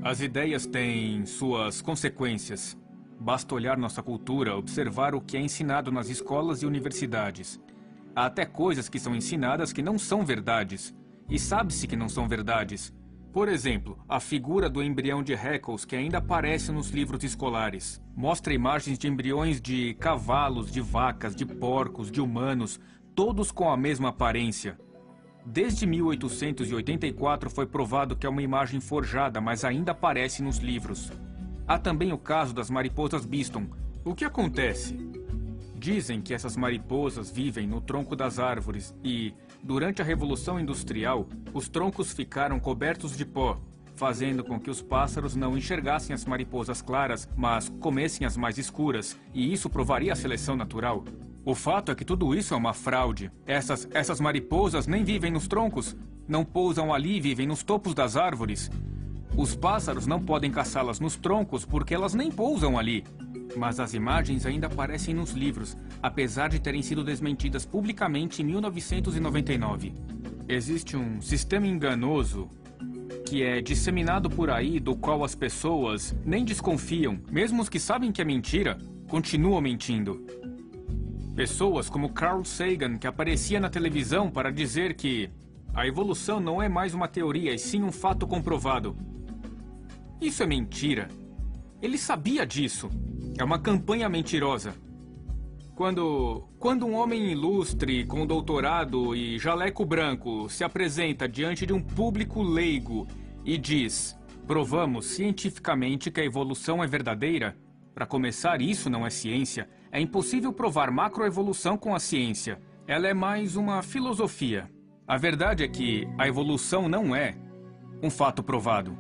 As ideias têm suas consequências. Basta olhar nossa cultura, observar o que é ensinado nas escolas e universidades. Há até coisas que são ensinadas que não são verdades. E sabe-se que não são verdades. Por exemplo, a figura do embrião de Haeckel, que ainda aparece nos livros escolares. Mostra imagens de embriões de cavalos, de vacas, de porcos, de humanos, todos com a mesma aparência. Desde 1884 foi provado que é uma imagem forjada, mas ainda aparece nos livros. Há também o caso das mariposas Biston. O que acontece? Dizem que essas mariposas vivem no tronco das árvores e, durante a Revolução Industrial, os troncos ficaram cobertos de pó, fazendo com que os pássaros não enxergassem as mariposas claras, mas comessem as mais escuras, e isso provaria a seleção natural. O fato é que tudo isso é uma fraude. Essas mariposas nem vivem nos troncos, não pousam ali e vivem nos topos das árvores. Os pássaros não podem caçá-las nos troncos porque elas nem pousam ali. Mas as imagens ainda aparecem nos livros, apesar de terem sido desmentidas publicamente em 1999. Existe um sistema enganoso que é disseminado por aí, do qual as pessoas nem desconfiam. Mesmo os que sabem que é mentira, continuam mentindo. Pessoas como Carl Sagan, que aparecia na televisão para dizer que a evolução não é mais uma teoria, e sim um fato comprovado. Isso é mentira. Ele sabia disso. É uma campanha mentirosa. Quando um homem ilustre, com doutorado e jaleco branco, se apresenta diante de um público leigo e diz: provamos cientificamente que a evolução é verdadeira, para começar, isso não é ciência. É impossível provar macroevolução com a ciência. Ela é mais uma filosofia. A verdade é que a evolução não é um fato provado.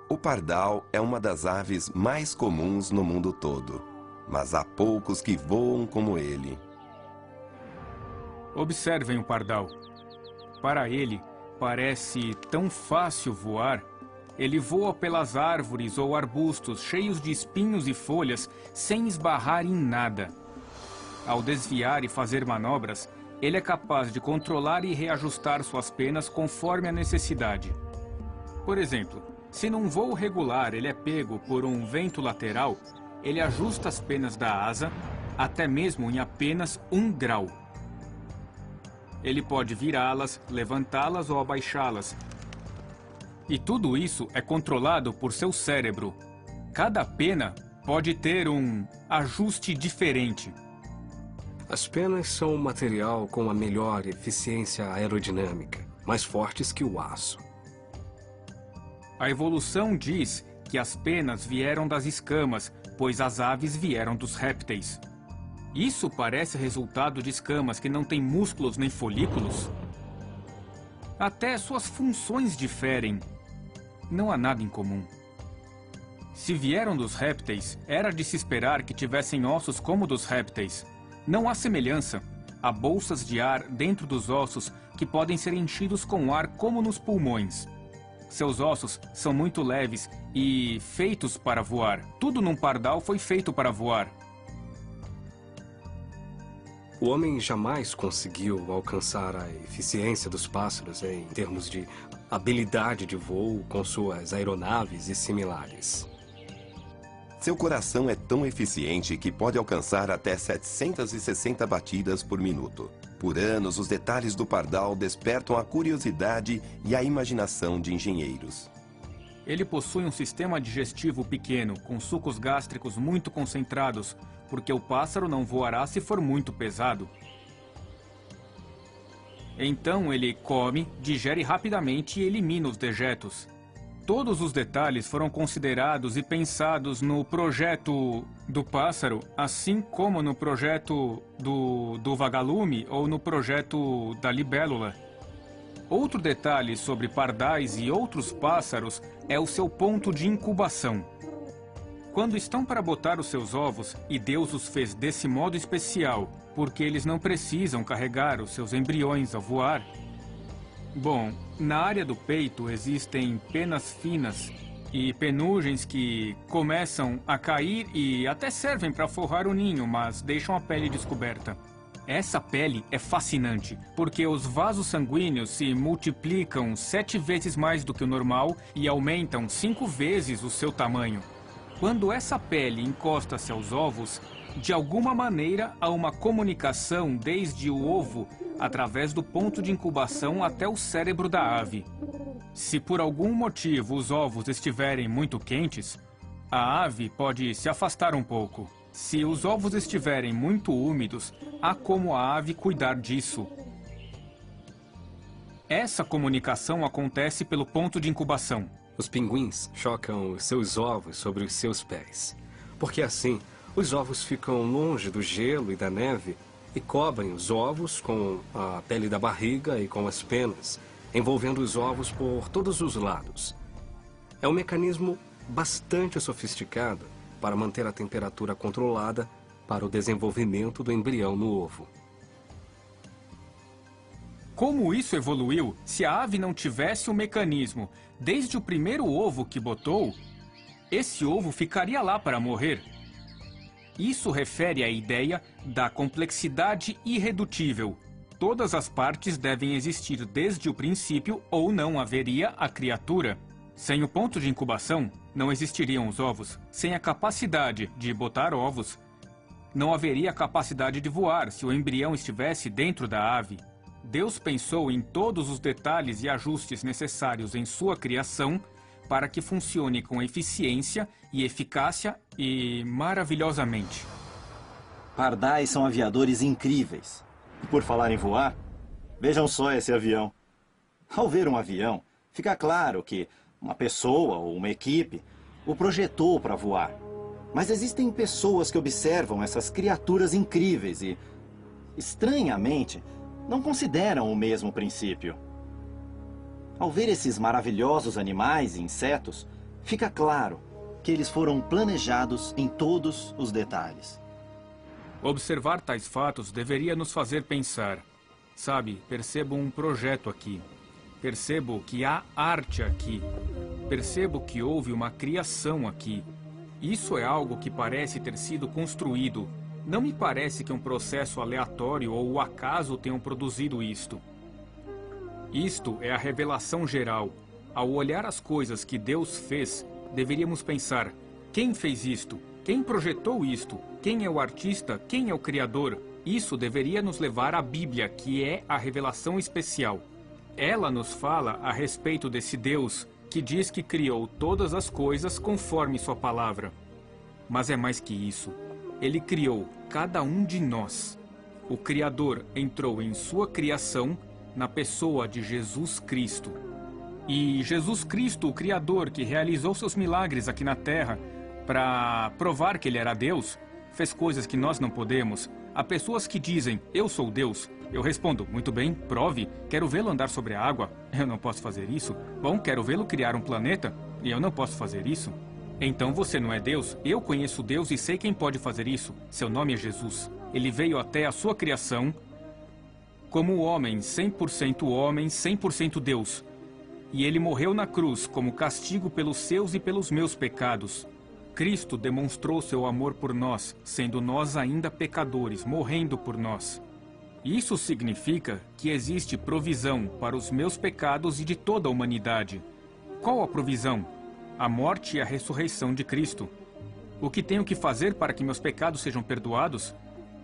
O pardal é uma das aves mais comuns no mundo todo, mas há poucos que voam como ele. Observem o pardal. Para ele, parece tão fácil voar. Ele voa pelas árvores ou arbustos cheios de espinhos e folhas sem esbarrar em nada. Ao desviar e fazer manobras, ele é capaz de controlar e reajustar suas penas conforme a necessidade. Por exemplo, se num voo regular ele é pego por um vento lateral, ele ajusta as penas da asa até mesmo em apenas 1 grau. Ele pode virá-las, levantá-las ou abaixá-las. E tudo isso é controlado por seu cérebro. Cada pena pode ter um ajuste diferente. As penas são um material com a melhor eficiência aerodinâmica, mais fortes que o aço. A evolução diz que as penas vieram das escamas, pois as aves vieram dos répteis. Isso parece resultado de escamas que não têm músculos nem folículos. Até suas funções diferem. Não há nada em comum. Se vieram dos répteis, era de se esperar que tivessem ossos como dos répteis. Não há semelhança. Há bolsas de ar dentro dos ossos que podem ser enchidos com ar como nos pulmões. Seus ossos são muito leves e feitos para voar. Tudo num pardal foi feito para voar. O homem jamais conseguiu alcançar a eficiência dos pássaros em termos de habilidade de voo com suas aeronaves e similares. Seu coração é tão eficiente que pode alcançar até 760 batidas por minuto. Por anos, os detalhes do pardal despertam a curiosidade e a imaginação de engenheiros. Ele possui um sistema digestivo pequeno, com sucos gástricos muito concentrados, porque o pássaro não voará se for muito pesado. Então ele come, digere rapidamente e elimina os dejetos. Todos os detalhes foram considerados e pensados no projeto do pássaro, assim como no projeto do vagalume ou no projeto da libélula. Outro detalhe sobre pardais e outros pássaros é o seu ponto de incubação. Quando estão para botar os seus ovos, e Deus os fez desse modo especial, porque eles não precisam carregar os seus embriões ao voar. Bom, na área do peito existem penas finas e penugens que começam a cair e até servem para forrar o ninho, mas deixam a pele descoberta. Essa pele é fascinante, porque os vasos sanguíneos se multiplicam 7 vezes mais do que o normal e aumentam 5 vezes o seu tamanho. Quando essa pele encosta-se aos ovos, de alguma maneira há uma comunicação desde o ovo através do ponto de incubação até o cérebro da ave. Se por algum motivo os ovos estiverem muito quentes, a ave pode se afastar um pouco. Se os ovos estiverem muito úmidos, há como a ave cuidar disso. Essa comunicação acontece pelo ponto de incubação. Os pinguins chocam os seus ovos sobre os seus pés, porque assim os ovos ficam longe do gelo e da neve e cobrem os ovos com a pele da barriga e com as penas, envolvendo os ovos por todos os lados. É um mecanismo bastante sofisticado para manter a temperatura controlada para o desenvolvimento do embrião no ovo. Como isso evoluiu se a ave não tivesse o mecanismo desde o primeiro ovo que botou? Esse ovo ficaria lá para morrer. Isso refere à ideia da complexidade irredutível. Todas as partes devem existir desde o princípio ou não haveria a criatura. Sem o ponto de incubação, não existiriam os ovos. Sem a capacidade de botar ovos, não haveria a capacidade de voar se o embrião estivesse dentro da ave. Deus pensou em todos os detalhes e ajustes necessários em sua criação para que funcione com eficiência e eficácia e maravilhosamente. Pardais são aviadores incríveis. E por falar em voar, vejam só esse avião. Ao ver um avião, fica claro que uma pessoa ou uma equipe o projetou para voar. Mas existem pessoas que observam essas criaturas incríveis e, estranhamente, não consideram o mesmo princípio. Ao ver esses maravilhosos animais e insetos, fica claro que eles foram planejados em todos os detalhes. Observar tais fatos deveria nos fazer pensar. Sabe, percebo um projeto aqui. Percebo que há arte aqui. Percebo que houve uma criação aqui. Isso é algo que parece ter sido construído. Não me parece que um processo aleatório ou o acaso tenham produzido isto. Isto é a revelação geral. Ao olhar as coisas que Deus fez, deveríamos pensar: quem fez isto? Quem projetou isto? Quem é o artista? Quem é o criador? Isso deveria nos levar à Bíblia, que é a revelação especial. Ela nos fala a respeito desse Deus que diz que criou todas as coisas conforme sua palavra. Mas é mais que isso. Ele criou cada um de nós. O Criador entrou em sua criação na pessoa de Jesus Cristo. E Jesus Cristo, o Criador que realizou seus milagres aqui na Terra para provar que ele era Deus, fez coisas que nós não podemos. Há pessoas que dizem: eu sou Deus. Eu respondo: muito bem, prove. Quero vê-lo andar sobre a água. Eu não posso fazer isso. Bom, quero vê-lo criar um planeta. E eu não posso fazer isso. Então você não é Deus? Eu conheço Deus e sei quem pode fazer isso. Seu nome é Jesus. Ele veio até a sua criação como homem, 100% Deus. E ele morreu na cruz como castigo pelos seus e pelos meus pecados. Cristo demonstrou seu amor por nós, sendo nós ainda pecadores, morrendo por nós. Isso significa que existe provisão para os meus pecados e de toda a humanidade. Qual a provisão? A morte e a ressurreição de Cristo. O que tenho que fazer para que meus pecados sejam perdoados?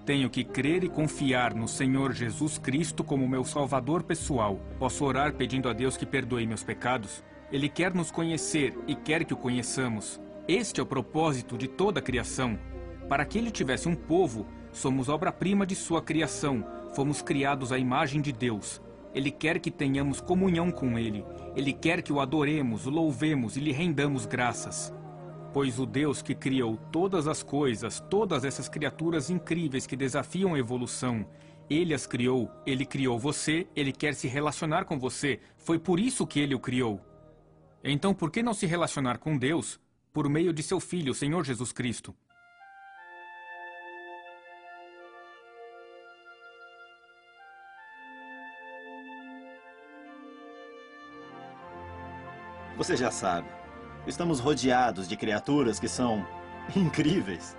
Tenho que crer e confiar no Senhor Jesus Cristo como meu Salvador pessoal. Posso orar pedindo a Deus que perdoe meus pecados? Ele quer nos conhecer e quer que o conheçamos. Este é o propósito de toda a criação. Para que ele tivesse um povo, somos obra-prima de sua criação. Fomos criados à imagem de Deus. Ele quer que tenhamos comunhão com ele. Ele quer que o adoremos, o louvemos e lhe rendamos graças. Pois o Deus que criou todas as coisas, todas essas criaturas incríveis que desafiam a evolução, ele as criou, ele criou você, ele quer se relacionar com você. Foi por isso que ele o criou. Então, por que não se relacionar com Deus por meio de seu Filho, o Senhor Jesus Cristo? Você já sabe, estamos rodeados de criaturas que são incríveis.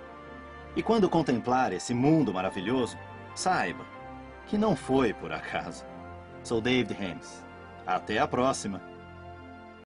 E quando contemplar esse mundo maravilhoso, saiba, que não foi por acaso. Sou David Hames. Até a próxima.